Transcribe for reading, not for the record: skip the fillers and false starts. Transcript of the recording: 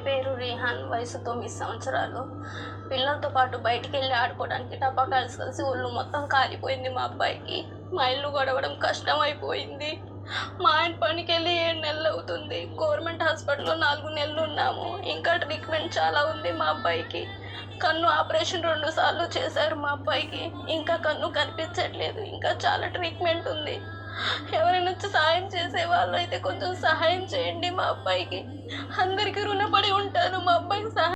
పేరు రిహాన్, వయసు 9 సంవత్సరాలు. పిల్లలతో పాటు బయటికెళ్ళి ఆడుకోవడానికి టపా కలిసి ఒళ్ళు మొత్తం కాలిపోయింది మా అబ్బాయికి. మా ఇల్లు గడవడం కష్టమైపోయింది. మా ఆయన పనికెళ్ళి 7 నెలలు అవుతుంది. గవర్నమెంట్ హాస్పిటల్లో 4 నెలలు ఉన్నాము. ఇంకా ట్రీట్మెంట్ చాలా ఉంది మా అబ్బాయికి. కన్ను ఆపరేషన్ 2 సార్లు చేశారు మా అబ్బాయికి. ఇంకా కన్ను కనిపించట్లేదు. ఇంకా చాలా ట్రీట్మెంట్ ఉంది. ఎవరైనా వచ్చి సహాయం చేసే వాళ్ళు అయితే కొంచెం సహాయం చేయండి మా అబ్బాయికి. అందరికీ రుణపడి ఉంటాను మా అబ్బాయికి సహాయం